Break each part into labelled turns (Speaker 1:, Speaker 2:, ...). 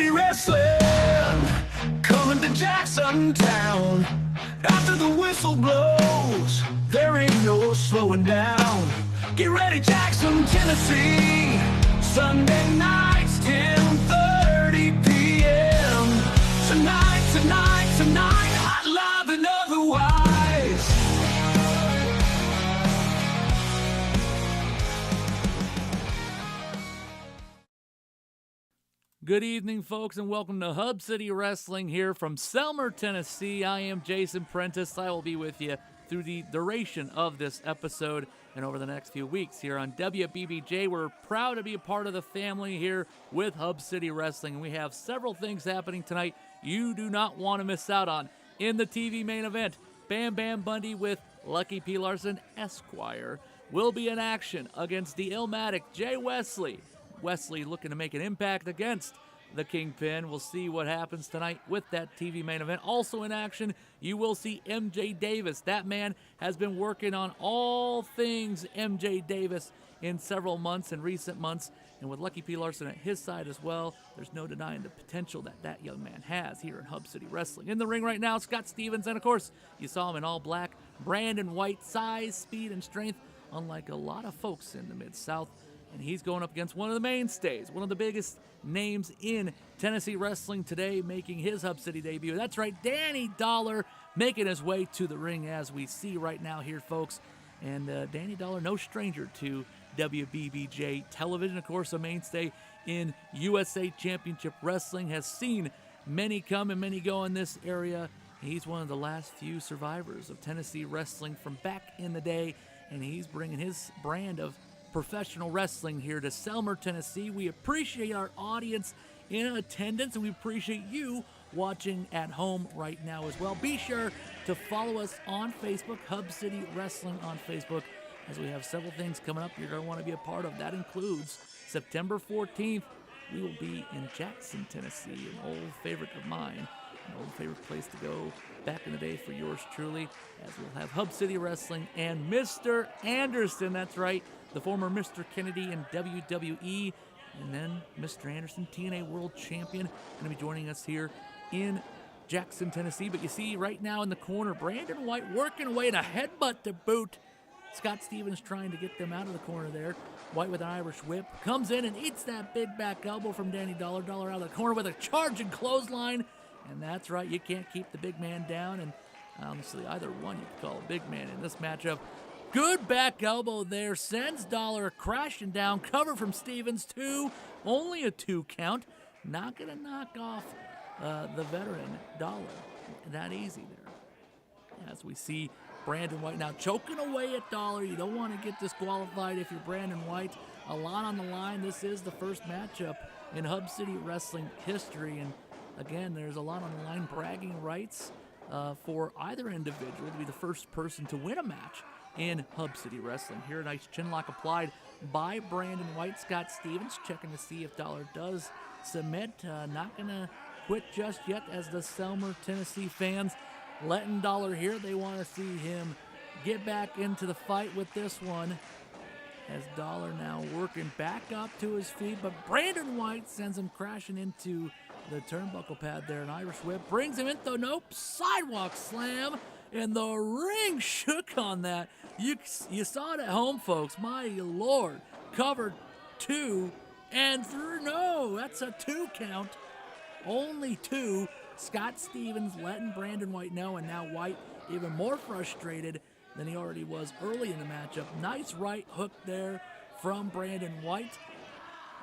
Speaker 1: City Wrestling, coming to Jackson Town. After the whistle blows, there ain't no slowing down. Get ready, Jackson, Tennessee, Sunday nights, 10:30 p.m. Tonight, hot live and otherwise.
Speaker 2: Good evening, folks, and welcome to Hub City Wrestling here from Selmer, Tennessee. I am Jason Prentice. I will be with you through the duration of this episode and over the next few weeks here on WBBJ. We're proud to be a part of the family here with Hub City Wrestling. We have several things happening tonight you do not want to miss out on. In the TV main event, Bam Bam Bundy with Lucky P. Larson Esquire will be in action against the Illmatic Jay Wesley. Wesley looking to make an impact against the Kingpin. We'll see what happens tonight with that TV main event. Also in action, you will see MJ Davis. That man has been working on all things MJ Davis in several months, in recent months. And with Lucky P. Larson at his side as well, there's no denying the potential that that young man has here in Hub City Wrestling. In the ring right now, Scott Stevens. And of course, you saw him in all black. Brandon White, size, speed, and strength, unlike a lot of folks in the Mid-South. And he's going up against one of the mainstays, one of the biggest names in Tennessee wrestling today, making his Hub City debut. That's right, Danny Dollar making his way to the ring as we see right now here, folks. And Danny Dollar, no stranger to WBBJ television. Of course, a mainstay in USA Championship Wrestling, has seen many come and many go in this area. He's one of the last few survivors of Tennessee wrestling from back in the day, and he's bringing his brand of professional wrestling here to Selmer, Tennessee. We appreciate our audience in attendance, and we appreciate you watching at home right now as well. Be sure to follow us on Facebook, Hub City Wrestling on Facebook, as we have several things coming up you're going to want to be a part of. That includes September 14th, we will be in Jackson, Tennessee, an old favorite of mine, an old favorite place to go back in the day for yours truly, as we'll have Hub City Wrestling and Mr. Anderson. That's right, the former Mr. Kennedy in WWE, and then Mr. Anderson, TNA World Champion, going to be joining us here in Jackson, Tennessee. But you see right now in the corner, Brandon White working away in a headbutt to boot. Scott Stevens trying to get them out of the corner there. White with an Irish whip, comes in and eats that big back elbow from Danny Dollar. Dollar out of the corner with a charging clothesline. And that's right, you can't keep the big man down. And honestly, either one you could call a big man in this matchup. Good back elbow there, sends Dollar crashing down, cover from Stevens, only a 2 count. Not gonna knock off the veteran Dollar that easy there. As we see Brandon White now choking away at Dollar. You don't want to get disqualified if you're Brandon White. A lot on the line. This is the first matchup in Hub City Wrestling history, and again, there's a lot on the line. Bragging rights for either individual to be the first person to win a match in Hub City Wrestling. Here, a nice chinlock applied by Brandon White. Scott Stevens checking to see if Dollar does submit. Not going to quit just yet, as the Selmer, Tennessee fans letting Dollar here. They want to see him get back into the fight with this one, as Dollar now working back up to his feet, but Brandon White sends him crashing into the turnbuckle pad there. An Irish whip brings him in, though. Nope, sidewalk slam, and the ring shook on that. You saw it at home, folks. My Lord, covered 2 and through. No, that's a 2 count. Only 2. Scott Stevens letting Brandon White know, and now White even more frustrated than he already was early in the matchup. Nice right hook there from Brandon White,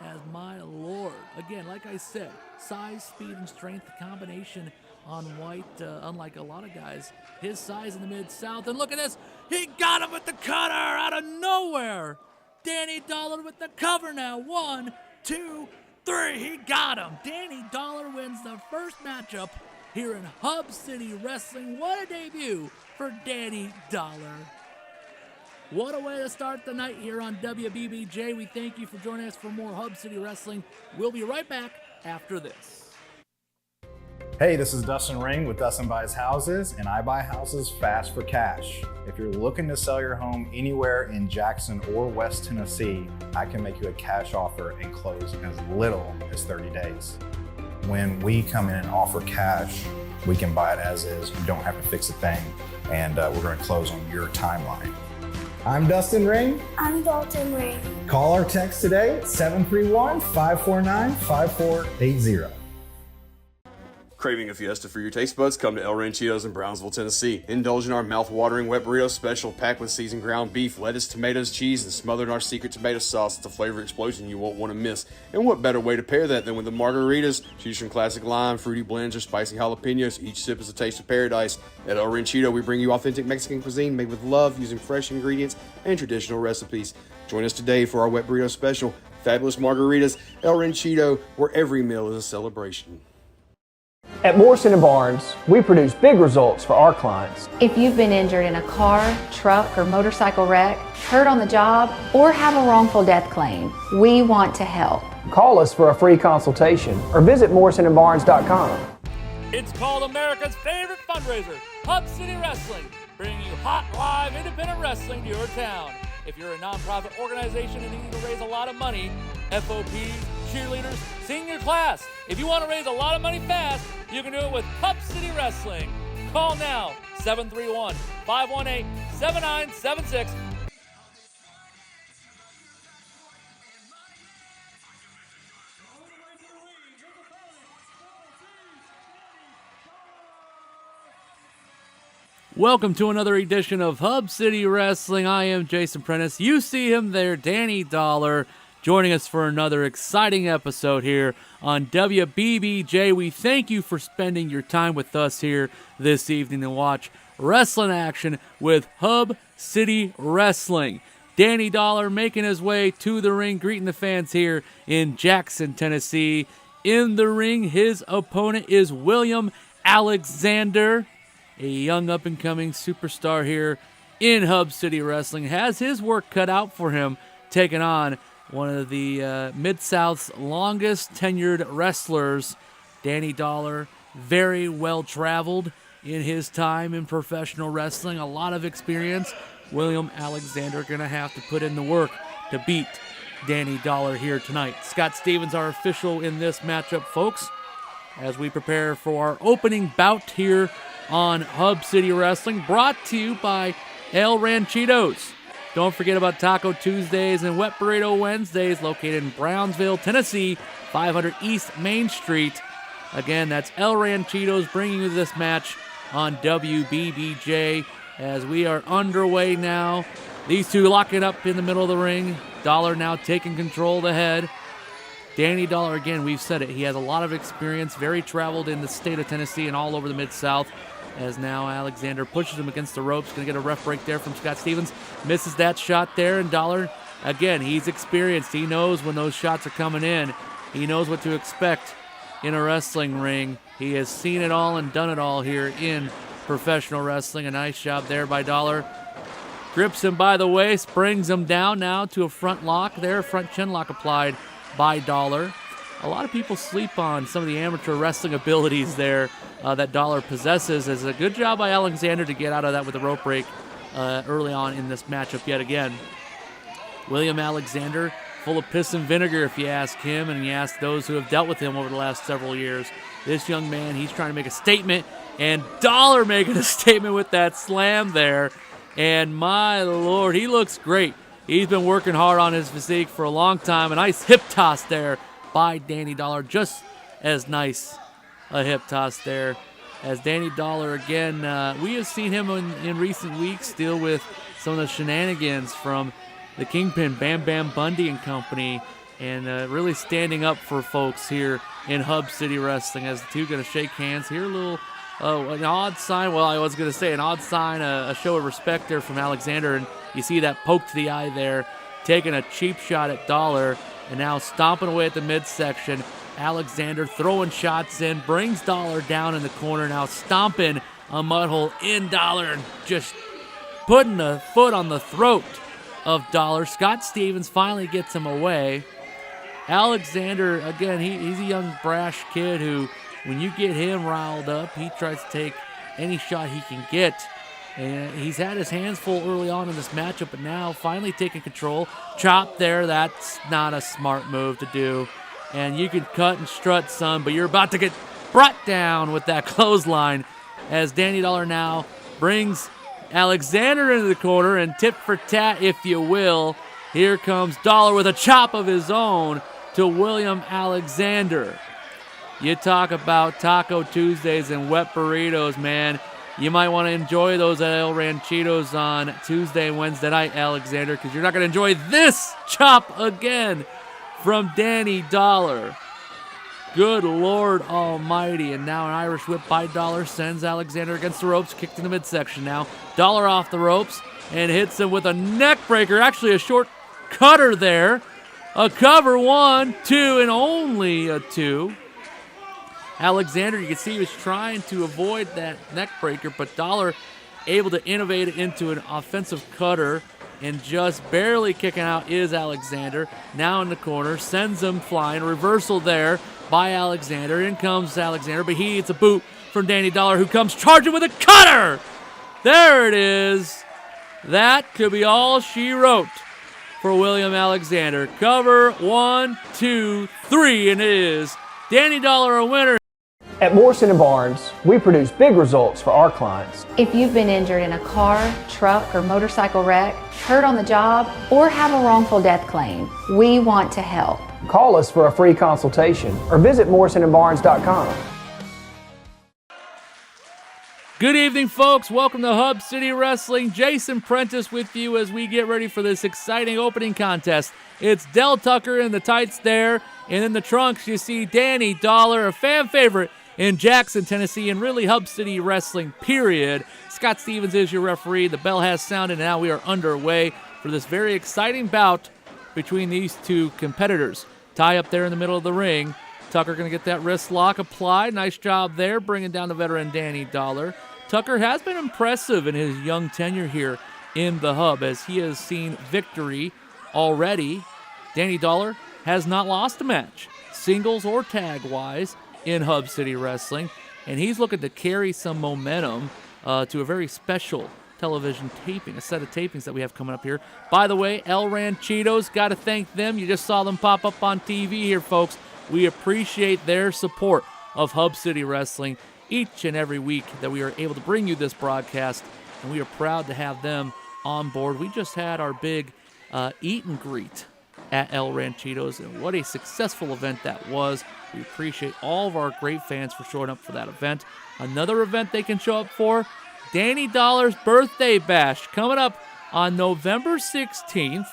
Speaker 2: as my Lord. Again, like I said, size, speed, and strength, the combination on White, unlike a lot of guys his size in the Mid-South. And look at this, he got him with the cutter out of nowhere. Danny Dollar with the cover now. 1, 2, 3, he got him. Danny Dollar wins the first matchup here in Hub City Wrestling. What a debut for Danny Dollar. What a way to start the night here on WBBJ. We thank you for joining us for more Hub City Wrestling. We'll be right back after this.
Speaker 3: Hey, this is Dustin Ring with Dustin Buys Houses, and I buy houses fast for cash. If you're looking to sell your home anywhere in Jackson or West Tennessee, I can make you a cash offer and close in as little as 30 days. When we come in and offer cash, we can buy it as is. You don't have to fix a thing, and we're going to close on your timeline. I'm Dustin Ring.
Speaker 4: I'm Dalton Ring.
Speaker 3: Call or text today at 731-549-5480.
Speaker 5: Craving a fiesta for your taste buds? Come to El Ranchitos in Brownsville, Tennessee. Indulge in our mouth-watering wet burrito special packed with seasoned ground beef, lettuce, tomatoes, cheese, and smothered in our secret tomato sauce. It's a flavor explosion you won't want to miss. And what better way to pair that than with the margaritas? Choose from classic lime, fruity blends, or spicy jalapenos. Each sip is a taste of paradise. At El Ranchito, we bring you authentic Mexican cuisine made with love, using fresh ingredients and traditional recipes. Join us today for our wet burrito special. Fabulous margaritas, El Ranchito, where every meal is a celebration.
Speaker 6: At Morrison & Barnes, we produce big results for our clients.
Speaker 7: If you've been injured in a car, truck, or motorcycle wreck, hurt on the job, or have a wrongful death claim, we want to help.
Speaker 6: Call us for a free consultation or visit morrisonandbarnes.com.
Speaker 2: It's called America's favorite fundraiser, Hub City Wrestling, bringing you hot, live, independent wrestling to your town. If you're a nonprofit organization and need to raise a lot of money, FOPs, cheerleaders, senior class, if you want to raise a lot of money fast, you can do it with Hub City Wrestling. Call now, 731-518-7976. Welcome to another edition of Hub City Wrestling. I am Jason Prentice. You see him there, Danny Dollar, joining us for another exciting episode here on WBBJ. We thank you for spending your time with us here this evening to watch wrestling action with Hub City Wrestling. Danny Dollar making his way to the ring, greeting the fans here in Jackson, Tennessee. In the ring, his opponent is William Alexander, a young up-and-coming superstar here in Hub City Wrestling. Has his work cut out for him, taking on one of the Mid-South's longest tenured wrestlers. Danny Dollar, very well-traveled in his time in professional wrestling, a lot of experience. William Alexander going to have to put in the work to beat Danny Dollar here tonight. Scott Stevens, our official in this matchup, folks, as we prepare for our opening bout here on Hub City Wrestling, brought to you by El Ranchitos. Don't forget about Taco Tuesdays and Wet Burrito Wednesdays, located in Brownsville, Tennessee, 500 East Main Street. Again, that's El Ranchitos bringing you this match on WBBJ as we are underway now. These two locking up in the middle of the ring. Dollar now taking control of the head. Danny Dollar, again, we've said it, he has a lot of experience, very traveled in the state of Tennessee and all over the Mid-South. As now Alexander pushes him against the ropes. Going to get a ref break there from Scott Stevens. Misses that shot there, and Dollar, again, he's experienced. He knows when those shots are coming in. He knows what to expect in a wrestling ring. He has seen it all and done it all here in professional wrestling. A nice job there by Dollar. Grips him by the waist, brings him down now to a front lock there. Front chin lock applied by Dollar. A lot of people sleep on some of the amateur wrestling abilities there that Dollar possesses. It's a good job by Alexander to get out of that with a rope break early on in this matchup yet again. William Alexander, full of piss and vinegar if you ask him, and you ask those who have dealt with him over the last several years. This young man, he's trying to make a statement, and Dollar making a statement with that slam there. And my Lord, he looks great. He's been working hard on his physique for a long time. A nice hip toss there by Danny Dollar. Just as nice a hip toss there as Danny Dollar again. We have seen him in recent weeks deal with some of the shenanigans from the Kingpin, Bam Bam Bundy and company, and really standing up for folks here in Hub City Wrestling as the two going to shake hands here. A little an odd sign. Well, I was going to say an odd sign, a show of respect there from Alexander, and you see that poke to the eye there, taking a cheap shot at Dollar. And now stomping away at the midsection. Alexander throwing shots in, brings Dollar down in the corner. Now stomping a mud hole in Dollar and just putting a foot on the throat of Dollar. Scott Stevens finally gets him away. Alexander, again, he's a young, brash kid who, when you get him riled up, he tries to take any shot he can get. And he's had his hands full early on in this matchup, but now finally taking control. Chop there, that's not a smart move to do. and you can cut and strut, son, but you're about to get brought down with that clothesline as Danny Dollar now brings Alexander into the corner and tit for tat, if you will. Here comes Dollar with a chop of his own to William Alexander. You talk about Taco Tuesdays and wet burritos, man. You might want to enjoy those at El Ranchitos on Tuesday and Wednesday night, Alexander, because you're not going to enjoy this chop again from Danny Dollar. Good Lord Almighty. And now an Irish whip by Dollar sends Alexander against the ropes, kicked in the midsection now. Dollar off the ropes and hits him with a neck breaker. Actually a short cutter there. A cover, 1, 2, and only a 2. Alexander, you can see he was trying to avoid that neck breaker, but Dollar able to innovate it into an offensive cutter, and just barely kicking out is Alexander. Now in the corner, sends him flying. Reversal there by Alexander. In comes Alexander, but he eats a boot from Danny Dollar, who comes charging with a cutter. There it is. That could be all she wrote for William Alexander. Cover, 1, 2, 3, and it is Danny Dollar a winner.
Speaker 6: At Morrison & Barnes, we produce big results for our clients.
Speaker 7: If you've been injured in a car, truck, or motorcycle wreck, hurt on the job, or have a wrongful death claim, we want to help.
Speaker 6: Call us for a free consultation or visit morrisonandbarnes.com.
Speaker 2: Good evening, folks. Welcome to Hub City Wrestling. Jason Prentice with you as we get ready for this exciting opening contest. It's Del Tucker in the tights there, and in the trunks you see Danny Dollar, a fan favorite in Jackson, Tennessee, and really Hub City Wrestling, period. Scott Stevens is your referee. The bell has sounded, and now we are underway for this very exciting bout between these two competitors. Tie up there in the middle of the ring. Tucker going to get that wrist lock applied. Nice job there, bringing down the veteran Danny Dollar. Tucker has been impressive in his young tenure here in the Hub, as he has seen victory already. Danny Dollar has not lost a match, singles or tag-wise, in Hub City Wrestling, and he's looking to carry some momentum to a very special television taping, a set of tapings that we have coming up here. By the way, El Ranchitos, got to thank them. You just saw them pop up on TV here, folks. We appreciate their support of Hub City Wrestling each and every week that we are able to bring you this broadcast, and we are proud to have them on board. We just had our big eat and greet at El Ranchitos, and what a successful event that was. We appreciate all of our great fans for showing up for that event. Another event they can show up for, Danny Dollar's birthday bash, coming up on November 16th.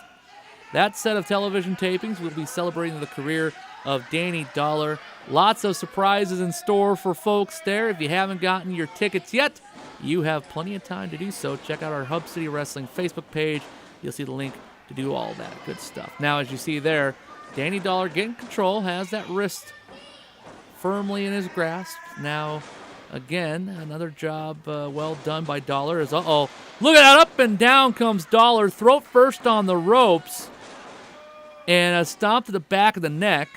Speaker 2: That set of television tapings will be celebrating the career of Danny Dollar. Lots of surprises in store for folks there. If you haven't gotten your tickets yet, you have plenty of time to do so. Check out our Hub City Wrestling Facebook page. You'll see the link to do all that good stuff. Now, as you see there, Danny Dollar getting control, has that wrist firmly in his grasp. Now, again, another job well done by Dollar. Look at that, up and down comes Dollar, throat first on the ropes, and a stomp to the back of the neck.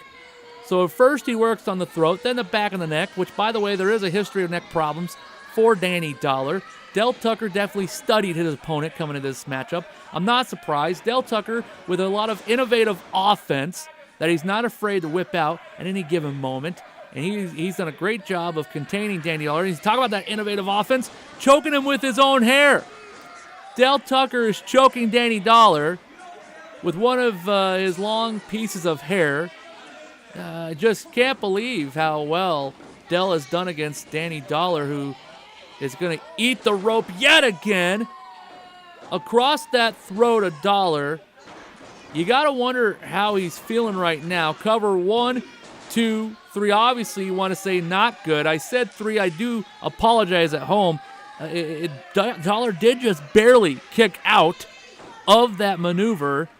Speaker 2: So first he works on the throat, then the back of the neck, which, by the way, there is a history of neck problems for Danny Dollar. Del Tucker definitely studied his opponent coming into this matchup. I'm not surprised. Del Tucker with a lot of innovative offense that he's not afraid to whip out at any given moment. And he's done a great job of containing Danny Dollar. He's talking about that innovative offense, choking him with his own hair. Del Tucker is choking Danny Dollar with one of his long pieces of hair. Just can't believe how well Del has done against Danny Dollar, who is going to eat the rope yet again across that throat of Dollar. You got to wonder how he's feeling right now. Cover 1, 2, 3. Obviously, you want to say not good. I said 3. I do apologize at home. Dollar did just barely kick out of that maneuver,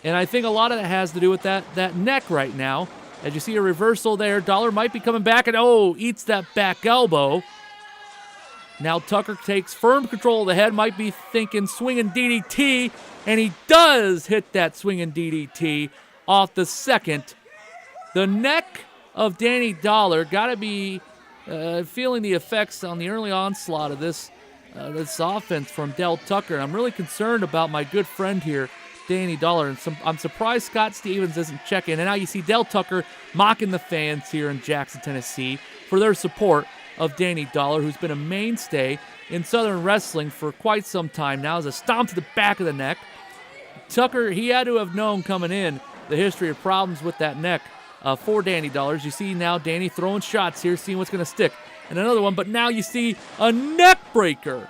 Speaker 2: and I think a lot of that has to do with that neck right now. As you see a reversal there, Dollar might be coming back and, eats that back elbow. Now Tucker takes firm control of the head, might be thinking swinging DDT, and he does hit that swinging DDT off the second. The neck of Danny Dollar got to be feeling the effects on the early onslaught of this offense from Del Tucker. I'm really concerned about my good friend here, Danny Dollar. And I'm surprised Scott Stevens isn't checking. And now you see Del Tucker mocking the fans here in Jackson, Tennessee for their support of Danny Dollar, who's been a mainstay in Southern wrestling for quite some time now, as a stomp to the back of the neck. Tucker, he had to have known coming in the history of problems with that neck for Danny Dollar. You see now Danny throwing shots here, seeing what's going to stick. And another one, but now you see a neck breaker.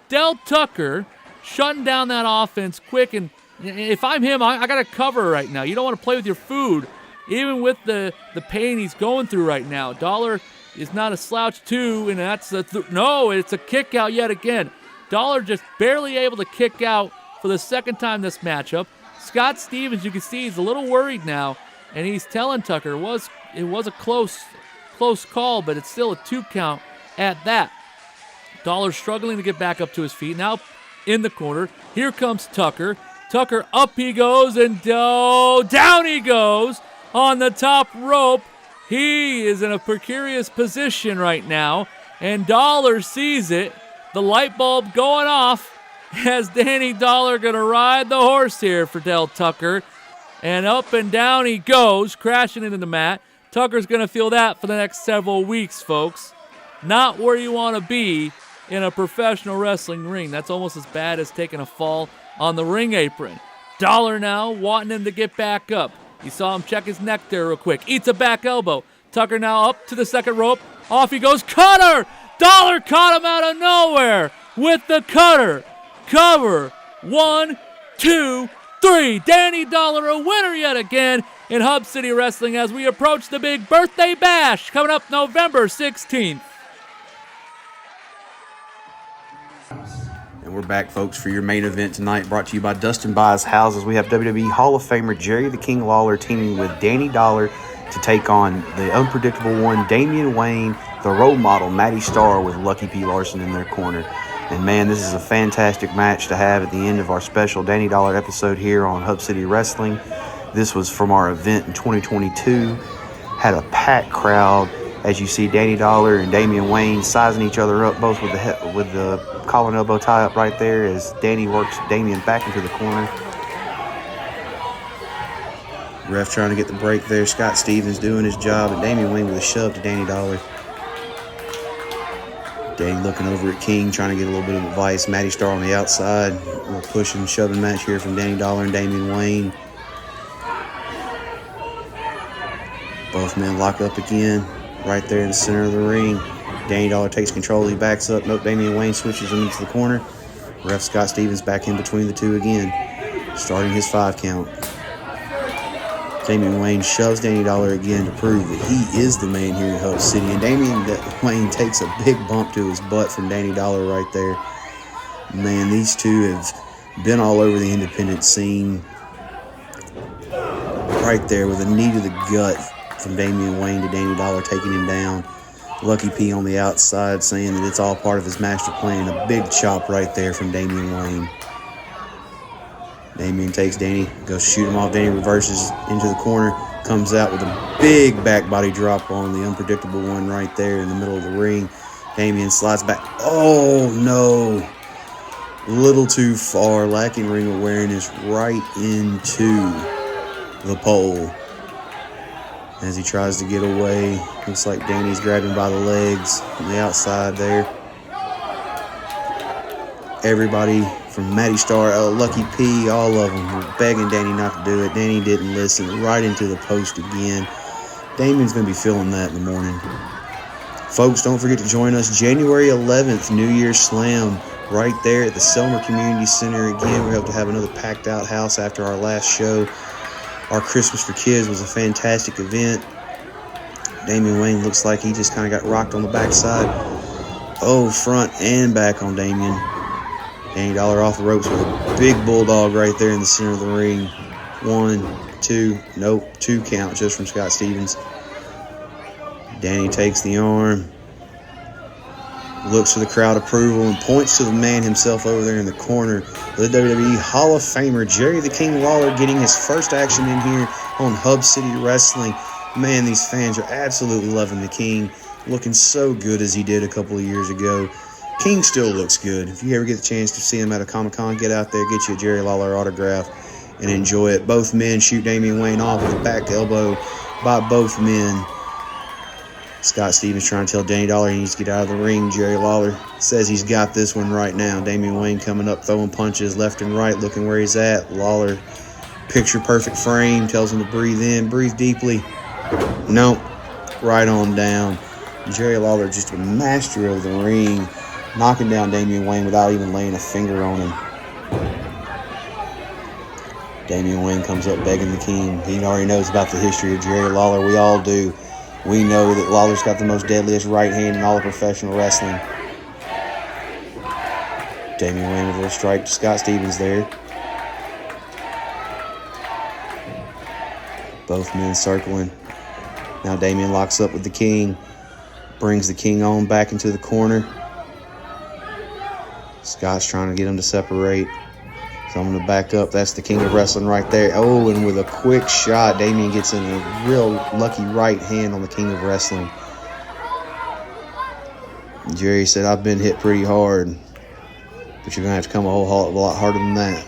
Speaker 2: Del Tucker shutting down that offense quick, and if I'm him, I got to cover right now. You don't want to play with your food, even with the pain he's going through right now. Dollar is not a slouch too, and that's no, it's a kick out yet again. Dollar just barely able to kick out for the second time this matchup. Scott Stevens, you can see he's a little worried now, and he's telling Tucker it was a close call, but it's still a 2 count at that. Dollar struggling to get back up to his feet. Now in the corner, here comes Tucker. Tucker up he goes, and down he goes on the top rope. He is in a precarious position right now, and Dollar sees it. The light bulb going off as Danny Dollar going to ride the horse here for Del Tucker. And up and down he goes, crashing into the mat. Tucker's going to feel that for the next several weeks, folks. Not where you want to be in a professional wrestling ring. That's almost as bad as taking a fall on the ring apron. Dollar now wanting him to get back up. You saw him check his neck there real quick. Eats a back elbow. Tucker now up to the second rope. Off he goes. Cutter! Dollar caught him out of nowhere with the cutter. Cover. 1, 2, 3. Danny Dollar a winner yet again in Hub City Wrestling as we approach the big birthday bash coming up November 16th.
Speaker 5: And we're back, folks, for your main event tonight, brought to you by Dustin Buys Houses. We have WWE Hall of Famer Jerry the King Lawler teaming with Danny Dollar to take on the unpredictable one, Damian Wayne, the role model, Matty Starr, with Lucky P. Larson in their corner. And, man, this is a fantastic match to have at the end of our special Danny Dollar episode here on Hub City Wrestling. This was from our event in 2022. Had a packed crowd. As you see, Danny Dollar and Damian Wayne sizing each other up, both with the collar and elbow tie up right there as Danny works Damian back into the corner. Ref trying to get the break there. Scott Stevens doing his job, and Damian Wayne with a shove to Danny Dollar. Danny looking over at King, trying to get a little bit of advice. Matty Starr on the outside. A little pushing, shoving match here from Danny Dollar and Damian Wayne. Both men lock up again. Right there in the center of the ring. Danny Dollar takes control. He backs up. Nope, Damian Wayne switches him into the corner. Ref Scott Stevens back in between the two again, starting his 5 count. Damian Wayne shoves Danny Dollar again to prove that he is the man here in Hub City. And Damian Wayne takes a big bump to his butt from Danny Dollar right there. Man, these two have been all over the independent scene. Right there with a knee to the gut from Damian Wayne to Danny Dollar, taking him down. Lucky P on the outside saying that it's all part of his master plan. A big chop right there from Damian Wayne. Damian takes Danny, goes shoot him off. Danny reverses into the corner, comes out with a big back body drop on the unpredictable one right there in the middle of the ring. Damian slides back. Oh, no. Little too far, lacking ring awareness right into the pole. As he tries to get away, looks like Danny's grabbing by the legs on the outside there. Everybody from Matty Starr, Lucky P, all of them were begging Danny not to do it. Danny didn't listen, right into the post again. Damian's going to be feeling that in the morning. Folks, don't forget to join us January 11th, New Year's Slam, right there at the Selmer Community Center. Again, we hope to have another packed out house after our last show. Our Christmas for Kids was a fantastic event. Damian Wayne looks like he just kind of got rocked on the backside. Oh, front and back on Damian. Danny Dollar off the ropes with a big bulldog right there in the center of the ring. 1, 2, nope, 2 count just from Scott Stevens. Danny takes the arm, looks for the crowd approval, and points to the man himself over there in the corner. The WWE Hall of Famer, Jerry the King Lawler, getting his first action in here on Hub City Wrestling. Man, these fans are absolutely loving the King. Looking so good as he did a couple of years ago. King still looks good. If you ever get the chance to see him at a Comic-Con, get out there, get you a Jerry Lawler autograph, and enjoy it. Both men shoot Damian Wayne off with a back elbow by both men. Scott Stevens trying to tell Danny Dollar he needs to get out of the ring. Jerry Lawler says he's got this one right now. Damian Wayne coming up, throwing punches left and right, looking where he's at. Lawler, picture-perfect frame, tells him to breathe in, breathe deeply. Nope, right on down. Jerry Lawler just a master of the ring, knocking down Damian Wayne without even laying a finger on him. Damian Wayne comes up begging the King. He already knows about the history of Jerry Lawler. We all do. We know that Lawler's got the most deadliest right hand in all of professional wrestling. Damian Wayne with a little strike to Scott Stevens there. Both men circling. Now Damian locks up with the King. Brings the King on back into the corner. Scott's trying to get him to separate. So I'm going to back up. That's the King of Wrestling right there. Oh, and with a quick shot, Damian gets in a real lucky right hand on the King of Wrestling. Jerry said, I've been hit pretty hard, but you're going to have to come a whole lot harder than that.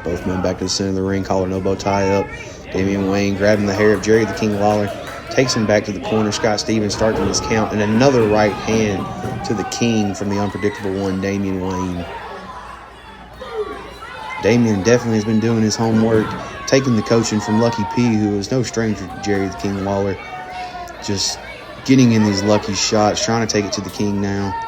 Speaker 5: Both men back to the center of the ring, collar and elbow tie up. Damian Wayne grabbing the hair of Jerry the King Lawler. Takes him back to the corner. Scott Stevens starting his count. And another right hand to the King from the unpredictable one, Damian Wayne. Damian definitely has been doing his homework, taking the coaching from Lucky P, who is no stranger to Jerry the King Lawler. Just getting in these lucky shots, trying to take it to the King now.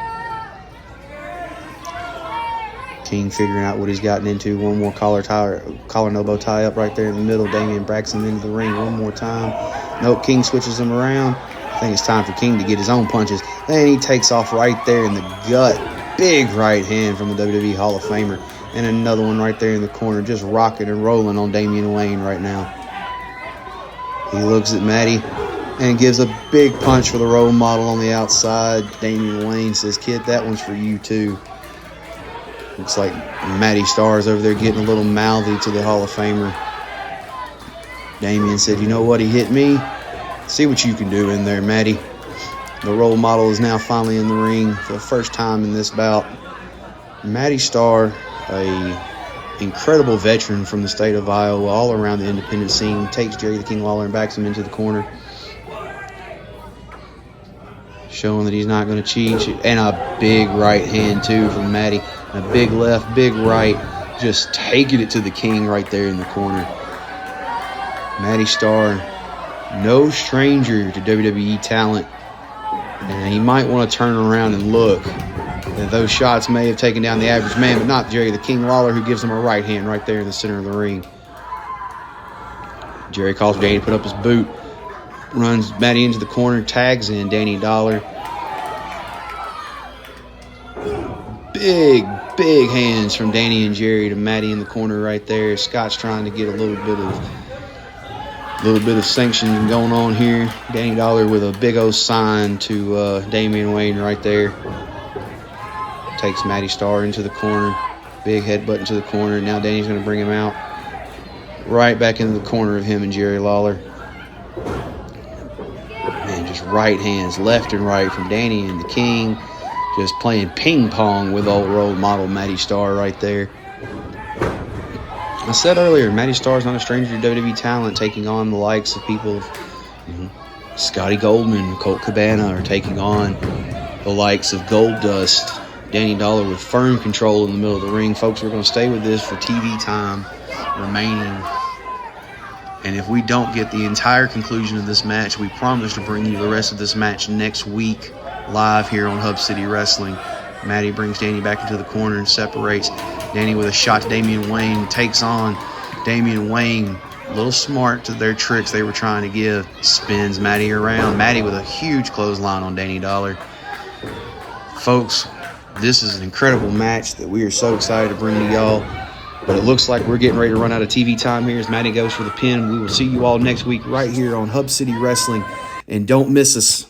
Speaker 5: King figuring out what he's gotten into. One more collar and elbow tie up right there in the middle. Damian backs him into the ring one more time. Nope, King switches him around. I think it's time for King to get his own punches. Then he takes off right there in the gut. Big right hand from the WWE Hall of Famer. And another one right there in the corner, just rocking and rolling on Damian Wayne right now. He looks at Matty and gives a big punch for the role model on the outside. Damian Wayne says, kid, that one's for you too. Looks like Matty Starr's over there getting a little mouthy to the Hall of Famer. Damian said, you know what, he hit me. See what you can do in there, Matty. The role model is now finally in the ring for the first time in this bout. Matty Starr, a incredible veteran from the state of Iowa, all around the independent scene, takes Jerry the King Lawler and backs him into the corner. Showing that he's not going to cheat. And a big right hand, too, from Matty. A big left, big right. Just taking it to the King right there in the corner. Matty Starr, no stranger to WWE talent. And he might want to turn around and look. And those shots may have taken down the average man, but not Jerry the King Lawler, who gives him a right hand right there in the center of the ring. Jerry calls for Danny to put up his boot. Runs Matty into the corner, tags in Danny Dollar. Big hands from Danny and Jerry to Matty in the corner right there. Scott's trying to get a little bit of sanction going on here. Danny Dollar with a big old sign to Damian Wayne right there. Takes Matty Starr into the corner. Big headbutt into the corner. Now Danny's going to bring him out. Right back into the corner of him and Jerry Lawler. Man, just right hands left and right from Danny and the King. Just playing ping pong with old role model Matty Starr right there. I said earlier, Matty Starr is not a stranger to WWE talent, taking on the likes of people, Scotty Goldman, Colt Cabana, are taking on the likes of Goldust. Danny Dollar with firm control in the middle of the ring. Folks, we're going to stay with this for TV time remaining. And if we don't get the entire conclusion of this match, we promise to bring you the rest of this match next week live here on Hub City Wrestling. Matty brings Danny back into the corner and separates. Danny with a shot to Damian Wayne, takes on Damian Wayne. A little smart to their tricks they were trying to give. Spins Matty around. Matty with a huge clothesline on Danny Dollar. Folks, this is an incredible match that we are so excited to bring to y'all. But it looks like we're getting ready to run out of TV time here as Matty goes for the pin. We will see you all next week right here on Hub City Wrestling. And don't miss us.